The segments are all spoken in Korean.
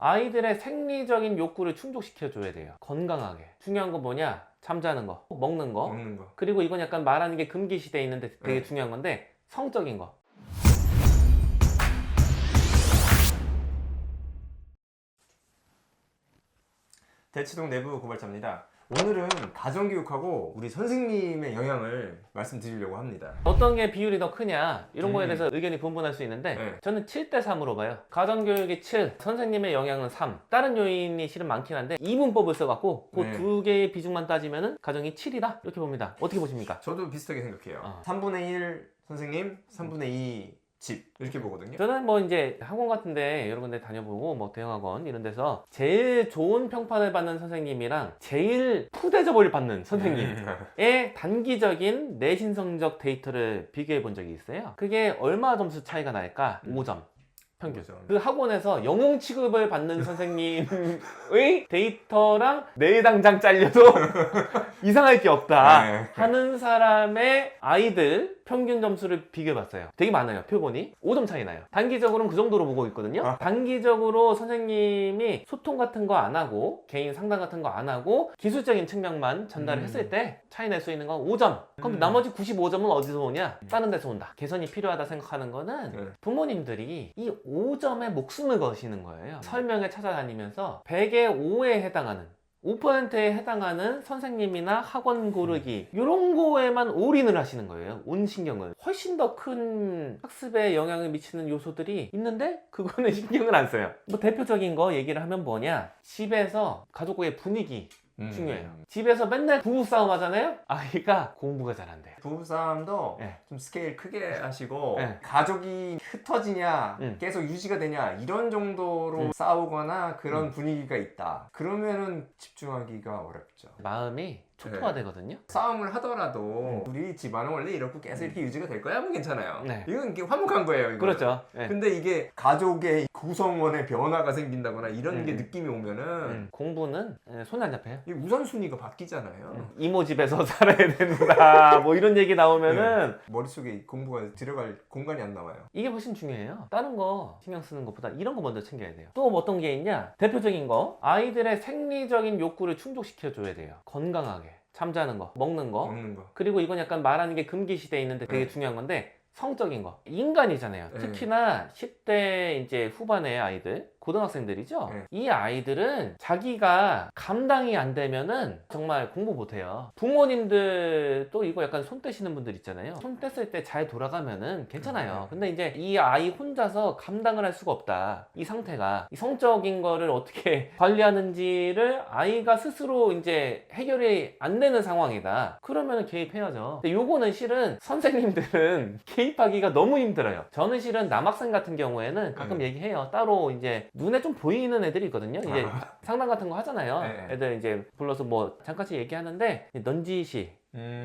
아이들의 생리적인 욕구를 충족시켜줘야 돼요. 건강하게. 중요한 건 뭐냐? 잠자는 거, 먹는 거. 그리고 이건 약간 말하는 게 금기 시대에 있는데 되게 중요한 건데, 성적인 거. 대치동 내부 고발자입니다. 오늘은 가정교육하고 우리 선생님의 영향을 말씀드리려고 합니다. 어떤 게 비율이 더 크냐 이런 거에 대해서 의견이 분분할 수 있는데 저는 7대3으로 봐요. 가정교육이 7, 선생님의 영향은 3. 다른 요인이 실은 많긴 한데 이분법을 써갖고 그 두 개의 비중만 따지면은 가정이 7이다 이렇게 봅니다. 어떻게 보십니까? 저도 비슷하게 생각해요. 3분의 1 선생님, 3분의 2 집 이렇게 보거든요. 저는 뭐 이제 학원 같은데 여러 군데 다녀보고 뭐 대형학원 이런 데서 제일 좋은 평판을 받는 선생님이랑 제일 푸대접을 받는 선생님의 단기적인 내신 성적 데이터를 비교해 본 적이 있어요. 그게 얼마 점수 차이가 날까? 5점 평균. 그 학원에서 영웅 취급을 받는 선생님의 데이터랑 내일 당장 잘려도 이상할 게 없다 하는 사람의 아이들 평균 점수를 비교해봤어요. 되게 많아요. 표본이 5점 차이 나요. 단기적으로는 그 정도로 보고 있거든요. 단기적으로 선생님이 소통 같은 거 안 하고 개인 상담 같은 거 안 하고 기술적인 측면만 전달을 했을 때 차이 낼 수 있는 건 5점. 그럼 나머지 95점은 어디서 오냐? 다른 데서 온다. 개선이 필요하다 생각하는 거는 부모님들이 이 5점에 목숨을 거시는 거예요. 설명에 찾아다니면서 100에 5에 해당하는 5%에 해당하는 선생님이나 학원 고르기 이런 거에만 올인을 하시는 거예요. 온 신경을. 훨씬 더 큰 학습에 영향을 미치는 요소들이 있는데 그거는 신경을 안 써요. 뭐 대표적인 거 얘기를 하면 뭐냐, 집에서 가족과의 분위기 중요해요. 집에서 맨날 부부싸움 하잖아요. 아이가 공부가 잘 안 돼요. 부부싸움도 좀 스케일 크게 하시고 가족이 흩어지냐 계속 유지가 되냐 이런 정도로 싸우거나 그런 분위기가 있다. 그러면은 집중하기가 어렵죠. 마음이 초토화되거든요. 싸움을 하더라도 우리 집안은 원래 이렇고 계속 이렇게 유지가 될 거야 하면 괜찮아요. 이건 이게 화목한 거예요. 이거는. 그렇죠. 근데 이게 가족의 구성원의 변화가 생긴다거나 이런 게 느낌이 오면은 공부는 손에 안 잡혀요. 이 우선순위가 바뀌잖아요. 이모 집에서 살아야 된다 뭐 이런 얘기 나오면은 머릿속에 공부가 들어갈 공간이 안 나와요. 이게 훨씬 중요해요. 다른 거 신경 쓰는 것보다 이런 거 먼저 챙겨야 돼요. 또 어떤 게 있냐, 대표적인 거, 아이들의 생리적인 욕구를 충족시켜줘야 돼요. 건강하게. 잠자는 거, 먹는 거. 그리고 이건 약간 말하는 게 금기 시대에 있는데 되게 중요한 건데, 성적인 거. 인간이잖아요. 특히나 10대 이제 후반의 아이들, 고등학생들이죠. 이 아이들은 자기가 감당이 안 되면은 정말 공부 못해요. 부모님들도 이거 약간 손 떼시는 분들 있잖아요. 손 뗐을 때 잘 돌아가면은 괜찮아요. 근데 이제 이 아이 혼자서 감당을 할 수가 없다. 이 상태가. 이 성적인 거를 어떻게 관리하는지를 아이가 스스로 이제 해결이 안 되는 상황이다. 그러면은 개입해야죠. 근데 요거는 실은 선생님들은 개입하기가 너무 힘들어요. 저는 실은 남학생 같은 경우에는 가끔 얘기해요. 따로 이제 눈에 좀 보이는 애들이 있거든요. 이제 상담 같은 거 하잖아요. 애들 이제 불러서 뭐 잠깐씩 얘기하는데 넌지시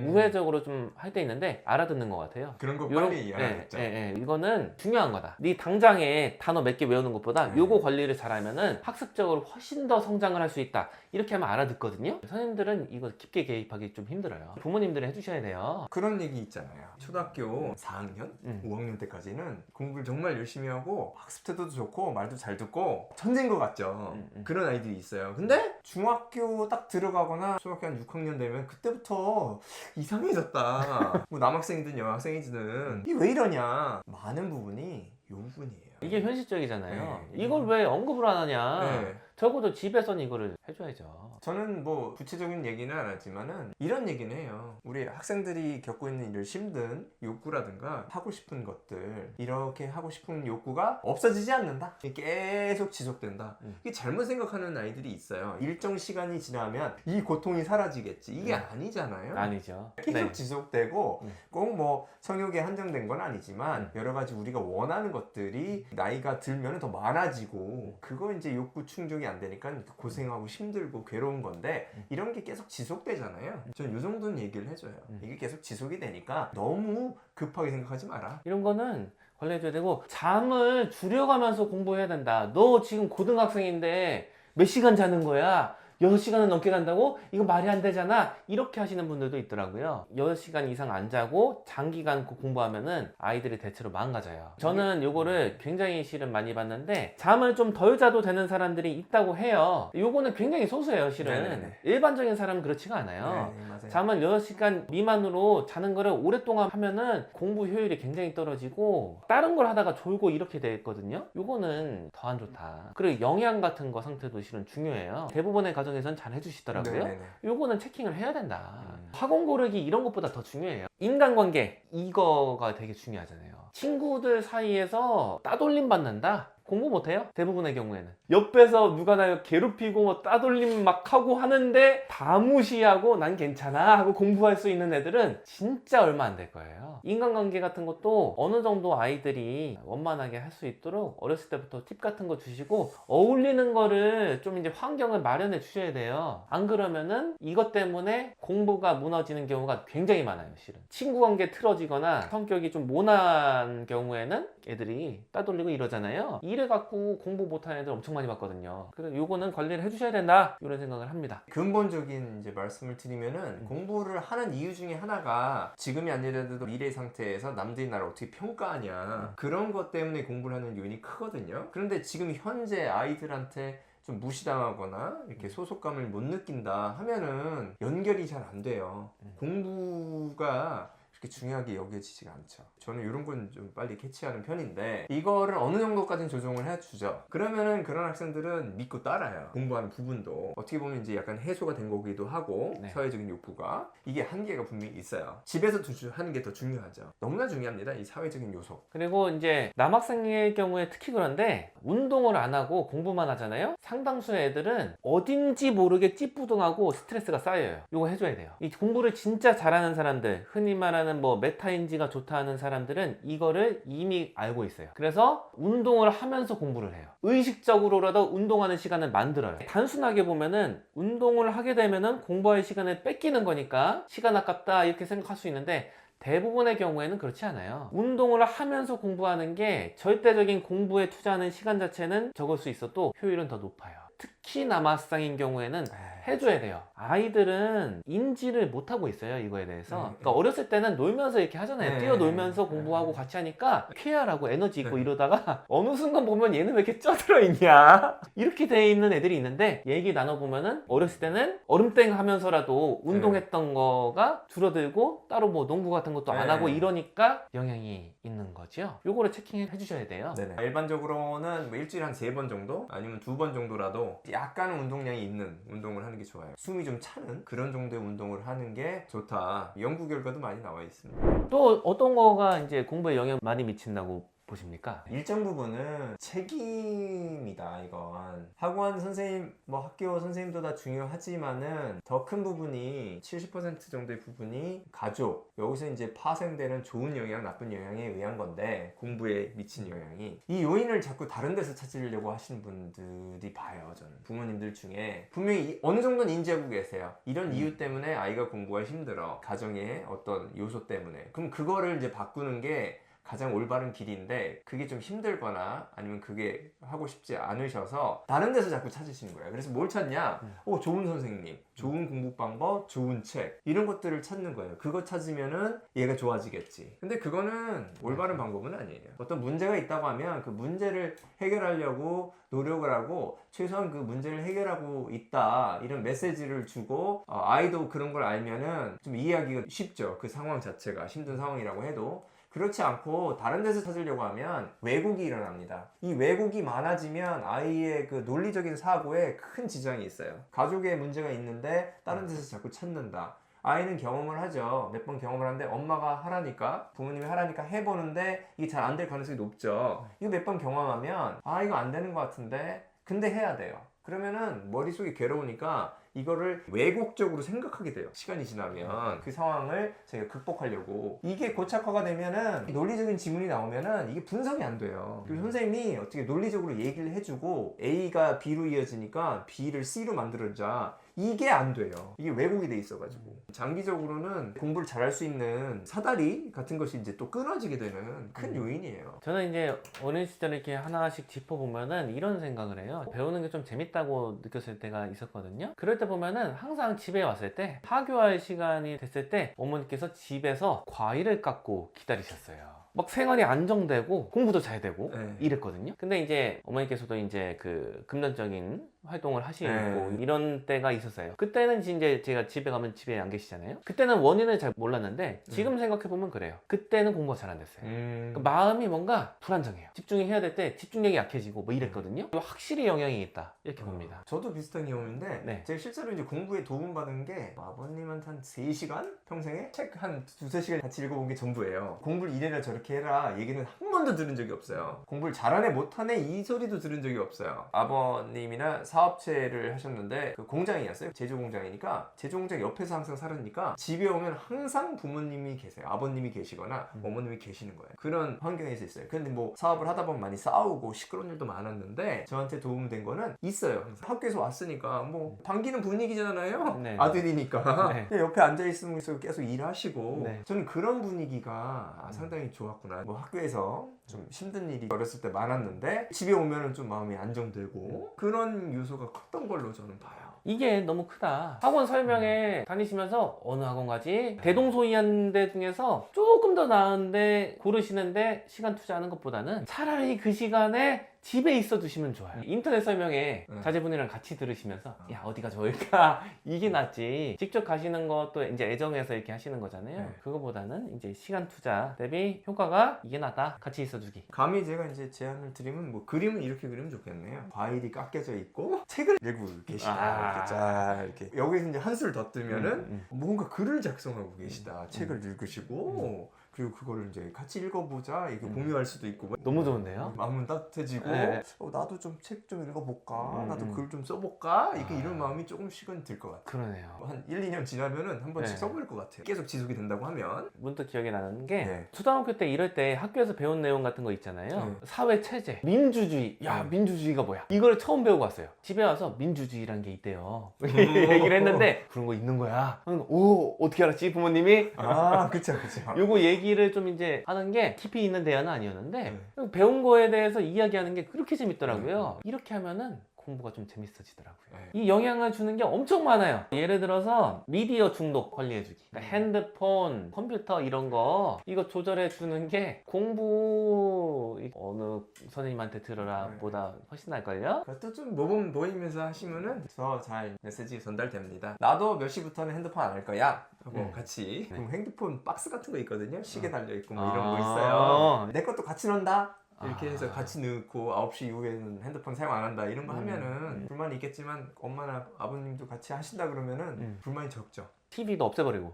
우회적으로 좀 할 때 있는데 알아듣는 것 같아요. 그런 거 빨리 알아듣자. 이거는 중요한 거다. 네 당장에 단어 몇 개 외우는 것보다 요거 관리를 잘하면은 학습적으로 훨씬 더 성장을 할 수 있다. 이렇게 하면 알아듣거든요. 선생님들은 이거 깊게 개입하기 좀 힘들어요. 부모님들이 해주셔야 돼요. 그런 얘기 있잖아요. 초등학교 4학년, 5학년 때까지는 공부를 정말 열심히 하고 학습 태도도 좋고 말도 잘 듣고 천재인 것 같죠. 그런 아이들이 있어요. 근데 중학교 딱 들어가거나 초등학교 한 6학년 되면 그때부터 이상해졌다. 뭐 남학생이든 여학생이든 이게 왜 이러냐. 많은 부분이 요 부분이에요. 이게 현실적이잖아요. 이걸 왜 언급을 안 하냐. 적어도 집에서는 이거를 해줘야죠. 저는 뭐 구체적인 얘기는 안 하지만은 이런 얘기는 해요. 우리 학생들이 겪고 있는 이런 힘든 욕구라든가 하고 싶은 것들, 이렇게 하고 싶은 욕구가 없어지지 않는다. 계속 지속된다. 이게 잘못 생각하는 아이들이 있어요. 일정 시간이 지나면 이 고통이 사라지겠지. 이게 아니잖아요. 아니죠. 계속 지속되고 꼭 뭐 성욕에 한정된 건 아니지만 여러 가지 우리가 원하는 것들이 나이가 들면 더 많아지고, 그거 이제 욕구 충족이 안 되니까 고생하고 힘들고 괴로운 건데 이런 게 계속 지속되잖아요. 전 이 정도는 얘기를 해줘요. 이게 계속 지속이 되니까 너무 급하게 생각하지 마라. 이런 거는 관리해줘야 되고, 잠을 줄여가면서 공부해야 된다. 너 지금 고등학생인데 몇 시간 자는 거야? 6시간은 넘게 간다고? 이거 말이 안 되잖아. 이렇게 하시는 분들도 있더라고요. 6시간 이상 안 자고 장기간 공부하면은 아이들이 대체로 망가져요. 저는 요거를 굉장히 실은 많이 봤는데 잠을 좀 덜 자도 되는 사람들이 있다고 해요. 요거는 굉장히 소수예요, 실은. 네네네. 일반적인 사람은 그렇지가 않아요. 네, 맞아요. 잠을 6시간 미만으로 자는 거를 오랫동안 하면은 공부 효율이 굉장히 떨어지고 다른 걸 하다가 졸고 이렇게 됐거든요. 요거는 더 안 좋다. 그리고 영양 같은 거 상태도 실은 중요해요. 대부분의 가정에서는 잘 해주시더라고요. 네네네. 요거는 체킹을 해야 된다. 학원 고르기 이런 것보다 더 중요해요. 인간관계 이거가 되게 중요하잖아요. 친구들 사이에서 따돌림 받는다? 공부 못해요? 대부분의 경우에는 옆에서 누가 나 괴롭히고 뭐 따돌림 막 하고 하는데 다 무시하고 난 괜찮아 하고 공부할 수 있는 애들은 진짜 얼마 안 될 거예요. 인간관계 같은 것도 어느 정도 아이들이 원만하게 할 수 있도록 어렸을 때부터 팁 같은 거 주시고 어울리는 거를 좀 이제 환경을 마련해 주셔야 돼요. 안 그러면은 이것 때문에 공부가 무너지는 경우가 굉장히 많아요. 실은 친구 관계 틀어지거나 성격이 좀 모난 경우에는 애들이 따돌리고 이러잖아요. 이래 갖고 공부 못하는 애들 엄청 많이 봤거든요. 그래서 요거는 관리를 해주셔야 된다 이런 생각을 합니다. 근본적인 이제 말씀을 드리면은 공부를 하는 이유 중에 하나가 지금이 아니라도 미래 상태에서 남들이 나를 어떻게 평가하냐 그런 것 때문에 공부를 하는 요인이 크거든요. 그런데 지금 현재 아이들한테 좀 무시당하거나 이렇게 소속감을 못 느낀다 하면은 연결이 잘 안 돼요. 공부가 그렇게 중요하게 여겨지지가 않죠. 저는 이런 건 좀 빨리 캐치하는 편인데 이거를 어느 정도까지는 조정을 해주죠. 그러면은 그런 학생들은 믿고 따라요. 공부하는 부분도 어떻게 보면 이제 약간 해소가 된 거기도 하고 네. 사회적인 욕구가 이게 한계가 분명히 있어요. 집에서 하는 게 더 중요하죠. 너무나 중요합니다. 이 사회적인 요소. 그리고 이제 남학생의 경우에 특히 그런데 운동을 안 하고 공부만 하잖아요. 상당수의 애들은 어딘지 모르게 찌뿌둥하고 스트레스가 쌓여요. 이거 해줘야 돼요. 이 공부를 진짜 잘하는 사람들, 흔히 말하는 뭐 메타인지가 좋다 하는 사람들은 이거를 이미 알고 있어요. 그래서 운동을 하면서 공부를 해요. 의식적으로라도 운동하는 시간을 만들어요. 단순하게 보면은 운동을 하게 되면은 공부할 시간을 뺏기는 거니까 시간 아깝다 이렇게 생각할 수 있는데 대부분의 경우에는 그렇지 않아요. 운동을 하면서 공부하는 게 절대적인 공부에 투자하는 시간 자체는 적을 수 있어도 효율은 더 높아요. 특히 남학생인 경우에는 해줘야 돼요. 아이들은 인지를 못하고 있어요, 이거에 대해서. 그러니까 어렸을 때는 놀면서 이렇게 하잖아요. 뛰어놀면서 공부하고 같이 하니까 쾌활하고 에너지 있고 이러다가 어느 순간 보면 얘는 왜 이렇게 쪄들어 있냐 이렇게 돼 있는 애들이 있는데 얘기 나눠보면은 어렸을 때는 얼음땡 하면서라도 운동했던 거가 줄어들고 따로 뭐 농구 같은 것도 안 하고 이러니까 영향이 있는 거죠. 요거를 체킹해 주셔야 돼요. 네네. 일반적으로는 뭐 일주일에 한 3번 정도 아니면 2번 정도라도 약간은 운동량이 있는 운동을 하는 게 좋아요. 숨이 좀 차는 그런 정도의 운동을 하는 게 좋다. 연구 결과도 많이 나와 있습니다. 또 어떤 거가 이제 공부에 영향 많이 미친다고 보십니까? 일정 부분은 책임이다. 이건 학원 선생님 뭐 학교 선생님도 다 중요하지만은 더 큰 부분이 70% 정도의 부분이 가족, 여기서 이제 파생되는 좋은 영향 나쁜 영향에 의한 건데 공부에 미친 영향이 이 요인을 자꾸 다른 데서 찾으려고 하시는 분들이 봐요. 저는 부모님들 중에 분명히 어느 정도는 인지하고 계세요. 이런 이유 때문에 아이가 공부가 힘들어, 가정의 어떤 요소 때문에. 그럼 그거를 이제 바꾸는 게 가장 올바른 길인데 그게 좀 힘들거나 아니면 그게 하고 싶지 않으셔서 다른 데서 자꾸 찾으시는 거예요. 그래서 뭘 찾냐? 좋은 선생님, 좋은 공부 방법, 좋은 책 이런 것들을 찾는 거예요. 그거 찾으면은 얘가 좋아지겠지. 근데 그거는 올바른 방법은 아니에요. 어떤 문제가 있다고 하면 그 문제를 해결하려고 노력을 하고 최소한 그 문제를 해결하고 있다 이런 메시지를 주고 아이도 그런 걸 알면은 좀 이해하기가 쉽죠. 그 상황 자체가 힘든 상황이라고 해도. 그렇지 않고 다른 데서 찾으려고 하면 왜곡이 일어납니다. 이 왜곡이 많아지면 아이의 그 논리적인 사고에 큰 지장이 있어요. 가족에 문제가 있는데 다른 데서 자꾸 찾는다. 아이는 경험을 하죠. 몇 번 경험을 하는데 엄마가 하라니까 부모님이 하라니까 해보는데 이게 잘 안 될 가능성이 높죠. 이거 몇 번 경험하면 이거 안 되는 것 같은데 근데 해야 돼요. 그러면은 머릿속이 괴로우니까 이거를 왜곡적으로 생각하게 돼요. 시간이 지나면 그 상황을 저희가 극복하려고 이게 고착화가 되면은 논리적인 지문이 나오면은 이게 분석이 안 돼요. 그리고 선생님이 어떻게 논리적으로 얘기를 해주고 A가 B로 이어지니까 B를 C로 만들어주자 이게 안 돼요. 이게 왜곡이 돼 있어가지고 장기적으로는 공부를 잘할 수 있는 사다리 같은 것이 이제 또 끊어지게 되는 큰 요인이에요. 저는 이제 어린 시절에 이렇게 하나씩 짚어보면은 이런 생각을 해요. 배우는 게 좀 재밌다고 느꼈을 때가 있었거든요. 그럴 때 보면은 항상 집에 왔을 때 하교할 시간이 됐을 때 어머니께서 집에서 과일을 깎고 기다리셨어요. 막 생활이 안정되고 공부도 잘 되고 네. 이랬거든요. 근데 이제 어머니께서도 이제 그 금전적인 활동을 하시고 네. 이런 때가 있었어요. 그때는 이제 제가 집에 가면 집에 안 계시잖아요. 그때는 원인을 잘 몰랐는데 지금 생각해보면 그래요. 그때는 공부가 잘 안 됐어요. 그러니까 마음이 뭔가 불안정해요. 집중이 해야 될 때 집중력이 약해지고 뭐 이랬거든요. 확실히 영향이 있다 이렇게 봅니다. 저도 비슷한 경험인데 네. 제가 실제로 이제 공부에 도움받은 게 아버님한테 한 3시간? 평생에? 책 한 2-3시간 같이 읽어본 게 전부예요. 공부를 이래라 저렇게 해라 얘기는 한 번도 들은 적이 없어요. 공부를 잘하네 못하네 이 소리도 들은 적이 없어요. 아버님이나 사업체를 하셨는데 그 공장이었어요. 제조 공장이니까 제조 공장 옆에서 항상 살으니까 집에 오면 항상 부모님이 계세요. 아버님이 계시거나 어머님이 계시는 거예요. 그런 환경에서 있어요. 근데 뭐 사업을 하다 보면 많이 싸우고 시끄러운 일도 많았는데 저한테 도움된 거는 있어요. 항상. 학교에서 왔으니까 뭐 반기는 분위기잖아요. 네. 아들이니까 네. 그냥 옆에 앉아있으면 계속 일하시고 네. 저는 그런 분위기가 상당히 좋았구나. 뭐 학교에서 좀 힘든 일이 어렸을 때 많았는데 집에 오면은 좀 마음이 안정되고 그런 요소가 컸던 걸로 저는 봐요. 이게 너무 크다. 학원 설명회 다니시면서 어느 학원 가지? 대동소이한 데 중에서 조금 더 나은데 고르시는데 시간 투자하는 것보다는 차라리 그 시간에 집에 있어 두시면 좋아요. 인터넷 설명회 자제분이랑 같이 들으시면서 야 어디가 좋을까 이게 낫지. 직접 가시는 것도 이제 애정해서 이렇게 하시는 거잖아요. 네. 그거보다는 이제 시간 투자 대비 효과가 이게 낫다. 같이 있어 두기. 감히 제가 이제 제안을 드리면 뭐 그림은 이렇게 그리면 좋겠네요. 과일이 깎여져 있고 책을 읽고 계시다. 이렇게 쫙 이렇게 여기서 이제 한술 더 뜨면은 뭔가 글을 작성하고 계시다. 책을 읽으시고 그리고 그거를 이제 같이 읽어보자 이렇게 공유할 수도 있고 뭐 너무 좋은데요? 마음은 따뜻해지고 네. 나도 좀 책 좀 읽어볼까 나도 글 좀 써볼까 이렇게 이런 마음이 조금씩은 들 것 같아요. 그러네요. 한 1-2년 지나면은 한 번씩 네. 써볼 것 같아요. 계속 지속이 된다고 하면. 문득 기억이 나는 게 네. 초등학교 때 이럴 때 학교에서 배운 내용 같은 거 있잖아요. 네. 사회 체제, 민주주의. 야, 네. 민주주의가 뭐야? 이걸 처음 배우고 왔어요. 집에 와서 민주주의란 게 있대요. 얘기를 했는데 그런 거 있는 거야. 오, 어떻게 알았지? 부모님이? 아, 그쵸. 요거 얘기를 좀 이제 하는 게 깊이 있는 대화는 아니었는데 배운 거에 대해서 이야기하는 게 그렇게 재밌더라고요. 이렇게 하면은 공부가 좀 재밌어지더라고요. 이 영향을 주는 게 엄청 많아요. 예를 들어서 미디어 중독 관리해주기. 그러니까 핸드폰, 컴퓨터 이런 거 이거 조절해주는 게 공부 어느 선생님한테 들어라 보다 훨씬 날걸요? 그것도 좀 모범 보이면서 하시면은 더 잘 메시지 전달됩니다. 나도 몇 시부터는 핸드폰 안 할 거야 하고 같이 그럼 핸드폰 박스 같은 거 있거든요. 시계 달려있고 뭐 이런 거 있어요. 내 것도 같이 넣는다 이렇게 해서 같이 넣고 9시 이후에는 핸드폰 사용 안 한다 이런 거 하면은 불만이 있겠지만 엄마나 아버님도 같이 하신다 그러면은 불만이 적죠. TV도 없애버리고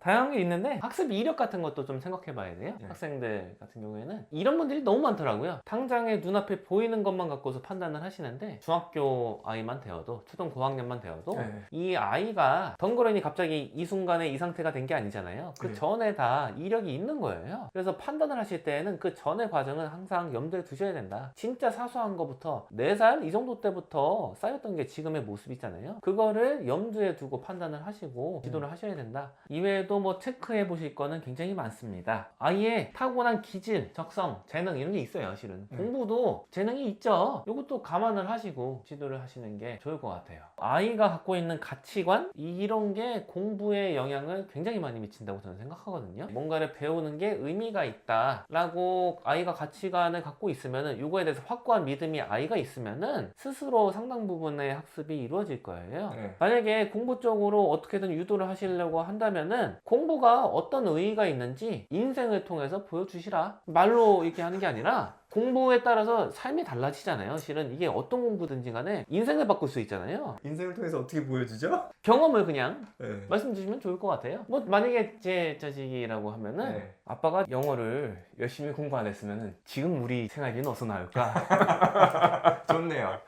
다양한 게 있는데 학습 이력 같은 것도 좀 생각해 봐야 돼요. 학생들 같은 경우에는 이런 분들이 너무 많더라고요. 당장에 눈앞에 보이는 것만 갖고서 판단을 하시는데 중학교 아이만 되어도 초등 고학년만 되어도 이 아이가 덩그러니 갑자기 이 순간에 이 상태가 된 게 아니잖아요. 그 전에 다 이력이 있는 거예요. 그래서 판단을 하실 때에는 그 전의 과정은 항상 염두에 두셔야 된다. 진짜 사소한 거부터 4살 이 정도 때부터 쌓였던 게 지금의 모습이잖아요. 그거를 염두에 두고 판단을 하시고 지도를 하셔야 된다. 이외에도 뭐 체크해 보실 거는 굉장히 많습니다. 아이의 타고난 기질, 적성, 재능 이런 게 있어요. 실은 공부도 재능이 있죠. 이것도 감안을 하시고 지도를 하시는 게 좋을 것 같아요. 아이가 갖고 있는 가치관 이런 게 공부에 영향을 굉장히 많이 미친다고 저는 생각하거든요. 뭔가를 배우는 게 의미가 있다라고 아이가 가치관을 갖고 있으면은 이거에 대해서 확고한 믿음이 아이가 있으면은 스스로 상당 부분의 학습이 이루어질 거예요. 만약에 공부 쪽으로 어떻게든 유도를 하시려고 한다면은 공부가 어떤 의의가 있는지 인생을 통해서 보여주시라. 말로 이렇게 하는 게 아니라 공부에 따라서 삶이 달라지잖아요. 실은 이게 어떤 공부든지 간에 인생을 바꿀 수 있잖아요. 인생을 통해서 어떻게 보여주죠? 경험을 그냥 말씀 주시면 좋을 것 같아요. 뭐 만약에 제 자식이라고 하면은 아빠가 영어를 열심히 공부 안 했으면은 지금 우리 생활비는 어디서 나올까? 좋네요.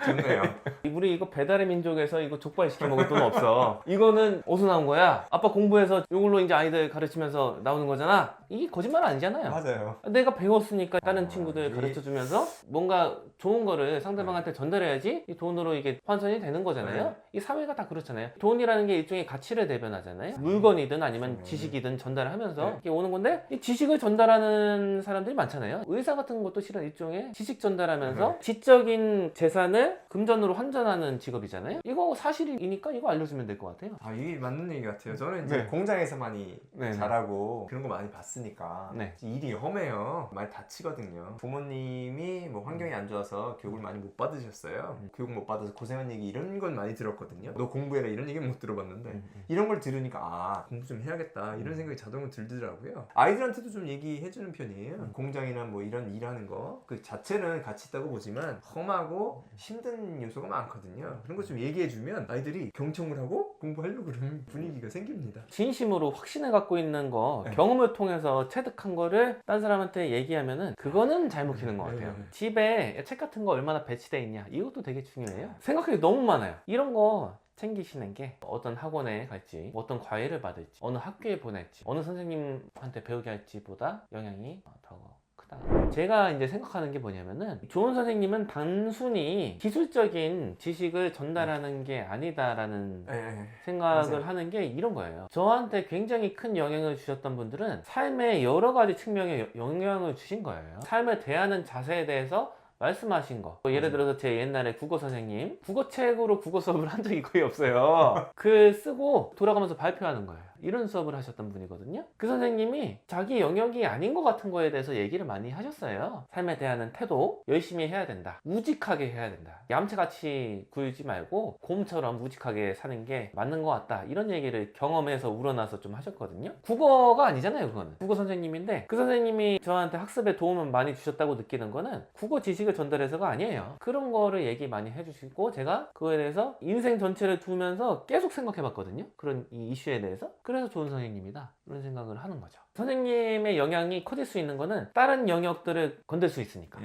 우리 이거 배달의 민족에서 이거 족발 시켜 먹을 돈 없어. 이거는 어디서 나온 거야? 아빠 공부해서 이걸로 이제 아이들 가르치면서 나오는 거잖아. 이게 거짓말 아니잖아요. 맞아요. 내가 배웠으니까 다른 친구들 이게- 가르쳐 주면서 뭔가 좋은 거를 상대방한테 전달해야지 이 돈으로 이게 환산이 되는 거잖아요. 네. 이 사회가 다 그렇잖아요. 돈이라는 게 일종의 가치를 대변하잖아요. 물건이든 아니면 네. 지식이든 전달을 하면서 네. 이렇게 오는 건데 이 지식을 전달하는 사람들이 많잖아요. 의사 같은 것도 실은 일종의 지식 전달하면서 네. 지적인 재산을 금전으로 환전하는 직업이잖아요. 이거 사실이니까 이거 알려주면 될 것 같아요. 아, 이게 맞는 얘기 같아요. 저는 이제 네. 공장에서 많이 네, 네. 잘하고 그런 거 많이 봤으니까 네. 일이 험해요. 많이 다치거든요. 부모님이 뭐 환경이 안 좋아서 교육을 많이 못 받으셨어요. 교육 못 받아서 고생한 얘기 이런 건 많이 들었거든요. 너 공부해라 이런 얘기는 못 들어봤는데 이런 걸 들으니까 아, 공부 좀 해야겠다 이런 생각이 자동으로 들더라고요. 아이들한테도 좀 얘기해주는 편이에요. 공장이나 뭐 이런 일하는 거 그 자체는 가치 있다고 보지만 험하고 힘든 요소가 많거든요. 그런 거 좀 얘기해주면 아이들이 경청을 하고 공부하려고 그러는 분위기가 생깁니다. 진심으로 확신을 갖고 있는 거, 네. 경험을 통해서 체득한 거를 딴 사람한테 얘기하면은 그거는 잘 먹히는 것 같아요. 네. 집에 책 같은 거 얼마나 배치돼 있냐, 이것도 되게 중요해요. 생각할 게 너무 많아요. 이런 거 챙기시는 게 어떤 학원에 갈지, 어떤 과외를 받을지, 어느 학교에 보낼지, 어느 선생님한테 배우게 할지보다 영향이 더 크다. 제가 이제 생각하는 게 뭐냐면은 좋은 선생님은 단순히 기술적인 지식을 전달하는 게 아니다라는 네. 생각을 맞아요. 하는 게 이런 거예요. 저한테 굉장히 큰 영향을 주셨던 분들은 삶의 여러 가지 측면에 영향을 주신 거예요. 삶을 대하는 자세에 대해서 말씀하신 거. 예를 들어서 제 옛날에 국어 선생님, 국어책으로 국어 수업을 한 적이 거의 없어요. 글 쓰고 돌아가면서 발표하는 거예요. 이런 수업을 하셨던 분이거든요. 그 선생님이 자기 영역이 아닌 것 같은 거에 대해서 얘기를 많이 하셨어요. 삶에 대한 태도, 열심히 해야 된다. 우직하게 해야 된다. 얌체같이 굴지 말고 곰처럼 우직하게 사는 게 맞는 것 같다. 이런 얘기를 경험에서 우러나서 좀 하셨거든요. 국어가 아니잖아요, 그거는. 국어 선생님인데 그 선생님이 저한테 학습에 도움을 많이 주셨다고 느끼는 거는 국어 지식을 전달해서가 아니에요. 그런 거를 얘기 많이 해주시고 제가 그거에 대해서 인생 전체를 두면서 계속 생각해 봤거든요. 그런 이 이슈에 대해서. 그래서 좋은 선생님이다. 이런 생각을 하는 거죠. 선생님의 영향이 커질 수 있는 거는 다른 영역들을 건들 수 있으니까.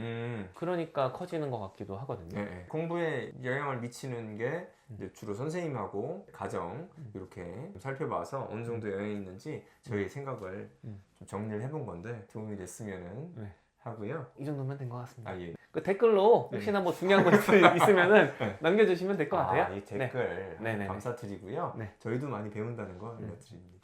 그러니까 커지는 것 같기도 하거든요. 네. 공부에 영향을 미치는 게 이제 주로 선생님하고 가정 이렇게 좀 살펴봐서 어느 정도 영향이 있는지 저희 생각을 좀 정리를 해본 건데 도움이 됐으면은 네. 하고요. 이 정도면 된 것 같습니다. 아, 예. 그 댓글로 혹시나 뭐 중요한 거 있으면은 남겨주시면 될 것 같아요. 이 댓글 네. 네네네. 감사드리고요. 네. 저희도 많이 배운다는 거 알려드립니다.